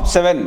Top 7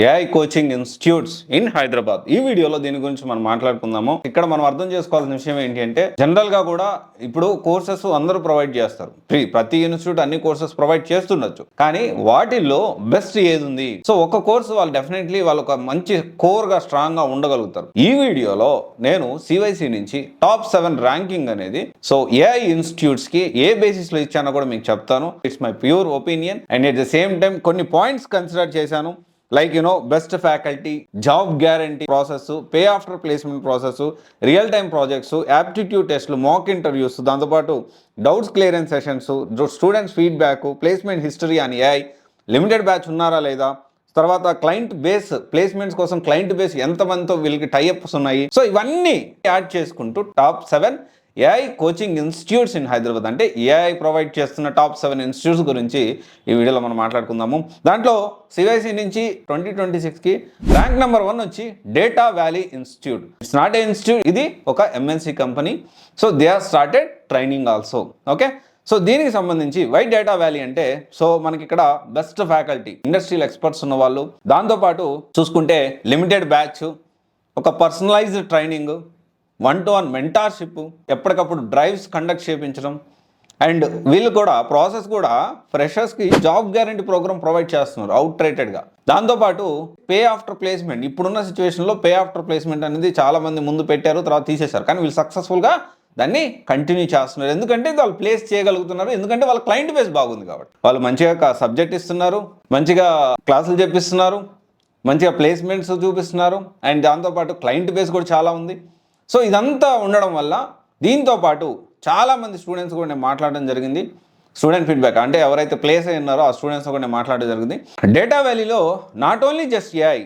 AI coaching institutes in Hyderabad. ఈ వీడియోలో దీని గురించి మనం మాట్లాడుకుందాము. ఇక్కడ మనం అర్థం చేసుకోవాల్సిన విషయం ఏంటి అంటే, జనరల్ గా కూడా ఇప్పుడు కోర్సెస్ అందరూ ప్రొవైడ్ చేస్తారు. ప్రతి ఇన్స్టిట్యూట్ అన్ని కోర్సెస్ ప్రొవైడ్ చేస్తుండొచ్చు, కానీ వాటిల్లో బెస్ట్ ఏది ఉంది? సో ఒక కోర్సు వాళ్ళు డెఫినెట్లీ వాళ్ళు ఒక మంచి కోర్ గా స్ట్రాంగ్ గా ఉండగలుగుతారు. ఈ వీడియోలో నేను సివైసి నుంచి టాప్ 7 ర్యాంకింగ్ అనేది సో ఏఐ ఇన్స్టిట్యూట్స్ కి ఏ బేసిస్ లో ఇచ్చానో కూడా మీకు చెప్తాను. It's my pure opinion and at the same time కొన్ని పాయింట్స్ కన్సిడర్ చేశాను. Like best faculty, job guarantee process, pay after placement process, real time projects, aptitude టెస్ట్లు, mock interviews, దాంతోపాటు doubts clearance sessions, students feedback, placement history అని AI, limited batch ఉన్నారా లేదా, తర్వాత client base placements కోసం client base ఎంతమందితో వీళ్ళకి tie-ups ఉన్నాయి. So ఇవన్నీ యాడ్ చేసుకుంటూ top 7 AI coaching institutes in Hyderabad, అంటే ఏఐ ప్రొవైడ్ చేస్తున్న టాప్ 7 ఇన్స్టిట్యూట్స్ గురించి ఈ వీడియోలో మనం మాట్లాడుకుందాము. దాంట్లో సివైసి నుంచి 2026కి ర్యాంక్ నెంబర్ 1 వచ్చి Data Valley institute. It's not a institute, ఇది ఒక MNC company. So they are started training also. Okay, so దీనికి సంబంధించి వై డేటా వ్యాలీ అంటే, సో మనకి ఇక్కడ బెస్ట్ ఫ్యాకల్టీ, ఇండస్ట్రియల్ ఎక్స్పర్ట్స్ ఉన్న వాళ్ళు, దాంతోపాటు చూసుకుంటే లిమిటెడ్ బ్యాచ్, ఒక పర్సనలైజ్డ్ ట్రైనింగ్, 1-to-1 మెంటార్షిప్, ఎప్పటికప్పుడు డ్రైవ్స్ కండక్ట్ చేయించడం, అండ్ వీళ్ళు కూడా ప్రాసెస్ కూడా ఫ్రెషర్స్కి జాబ్ గ్యారంటీ ప్రోగ్రామ్ ప్రొవైడ్ చేస్తున్నారు అవుట్ రేటెడ్గా. దాంతోపాటు పే ఆఫ్టర్ ప్లేస్మెంట్, ఇప్పుడున్న సిచ్యువేషన్లో పే ఆఫ్టర్ ప్లేస్మెంట్ అనేది చాలా మంది ముందు పెట్టారు, తర్వాత తీసేశారు, కానీ వీళ్ళు సక్సెస్ఫుల్గా దాన్ని కంటిన్యూ చేస్తున్నారు. ఎందుకంటే వాళ్ళు ప్లేస్ చేయగలుగుతున్నారు, ఎందుకంటే వాళ్ళ క్లయింట్ బేస్ బాగుంది కాబట్టి. వాళ్ళు మంచిగా సబ్జెక్ట్ ఇస్తున్నారు, మంచిగా క్లాసులు చెప్పిస్తున్నారు, మంచిగా ప్లేస్మెంట్స్ చూపిస్తున్నారు, అండ్ దాంతోపాటు క్లయింట్ బేస్ కూడా చాలా ఉంది. సో ఇదంతా ఉండడం వల్ల దీంతో పాటు చాలామంది స్టూడెంట్స్ కూడా నేను మాట్లాడడం జరిగింది. స్టూడెంట్ ఫీడ్బ్యాక్ అంటే ఎవరైతే ప్లేస్ అయి ఉన్నారో ఆ స్టూడెంట్స్ కూడా నేను మాట్లాడడం జరిగింది. డేటా వ్యాలీలో not only just AI,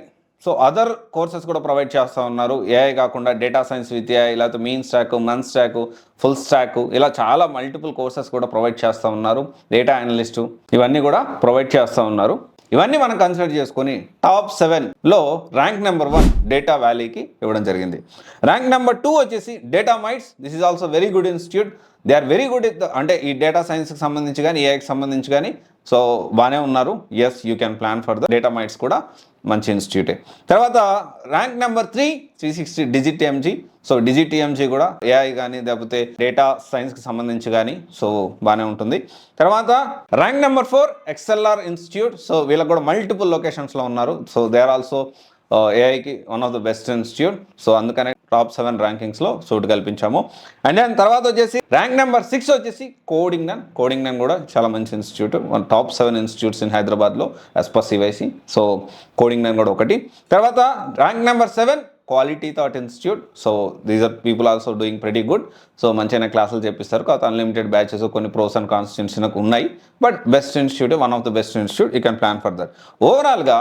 so other courses కూడా ప్రొవైడ్ చేస్తూ ఉన్నారు. ఏఐ కాకుండా డేటా సైన్స్ విత్ ఏఐ, లేకపోతే మీన్ స్టాక్, మన్ స్టాక్, ఫుల్ స్టాక్, ఇలా చాలా మల్టిపుల్ కోర్సెస్ కూడా ప్రొవైడ్ చేస్తూ ఉన్నారు. డేటా అనలిస్టు ఇవన్నీ కూడా ప్రొవైడ్ చేస్తూ ఉన్నారు. ఇవన్నీ మనం కన్సిడర్ చేసుకొని టాప్ 7లో ర్యాంక్ నెంబర్ 1 డేటా వ్యాలీకి ఇవ్వడం జరిగింది. ర్యాంక్ నెంబర్ 2 వచ్చేసి DataMites. This is also very good institute. They are very good అంటే ఈ డేటా సైన్స్కి సంబంధించి కానీ ఏఐకి సంబంధించి కానీ సో బాగానే ఉన్నారు. Yes, you can plan for the DataMites కూడా మంచి ఇన్స్టిట్యూటే. తర్వాత rank number 3 360 DigiTMG. So DigiTMG కూడా ఏఐ కానీ లేకపోతే డేటా సైన్స్కి సంబంధించి కానీ సో బాగానే ఉంటుంది. తర్వాత rank number 4 XLR institute. So వీళ్ళకి కూడా మల్టిపుల్ లొకేషన్స్లో ఉన్నారు. సో దే ఆర్ ఆల్సో ఏఐకి one of the best institute. So అందుకనే టాప్ 7 ర్యాంకింగ్స్లో చోటు కల్పించాము. అండ్ దెన్ తర్వాత వచ్చేసి ర్యాంక్ నెంబర్ 6 వచ్చేసి కోడింగ్ నన్ కూడా చాలా మంచి institute, one top 7 institutes in హైదరాబాద్లో as per CYC. So Codegnan కూడా ఒకటి. తర్వాత rank number 7 Quality Thought institute. So these are people also doing pretty good. So మంచిగా క్లాసులు చెప్పిస్తారు, కాకపోతే అన్లిమిటెడ్ బ్యాచెస్, కొన్ని ప్రోస్ అండ్ కాన్స్ ఉన్నాయి, but best institute, one of the best institute. You can plan for that. ఓవరాల్గా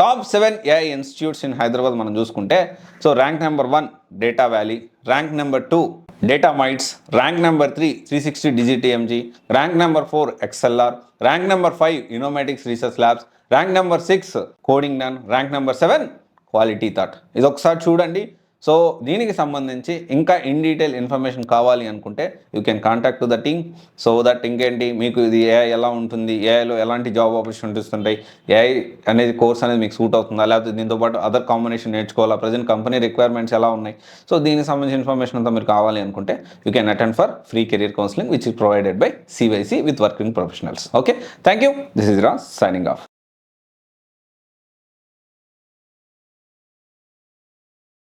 top 7 AI institutes in Hyderabad మనం చూసుకుంటే, so rank number 1 Data Valley, rank number 2 DataMites, rank number 3 360 డిజిటిఎంజీ, rank number 4 XLR, rank number 5 Innomatics Research Labs, rank number 6 Codegnan, rank number 7 Quality Thought. ఇది ఒకసారి చూడండి. So దీనికి సంబంధించి ఇంకా in detail information కావాలి అనుకుంటే you can contact to the team. So that ఇంకేంటి, మీకు ఇది ఏఐ ఎలా ఉంటుంది, ఏఐలో ఎలాంటి జాబ్ ఆపర్చునిటీస్ ఉంటాయి, ఏఐ అనేది కోర్స్ అనేది మీకు సూట్ అవుతుందా, లేకపోతే దీంతోపాటు అదర్ కాంబినేషన్ నేర్చుకోవాలా, ప్రజెంట్ కంపెనీ రిక్వైర్మెంట్స్ ఎలా ఉన్నాయి, సో దీనికి సంబంధించిన ఇన్ఫర్మేషన్ అంతా మీరు కావాలి అనుకుంటే you can attend for free career counselling which is provided by CYC with working professionals. Okay, thank you. This is Raj signing of.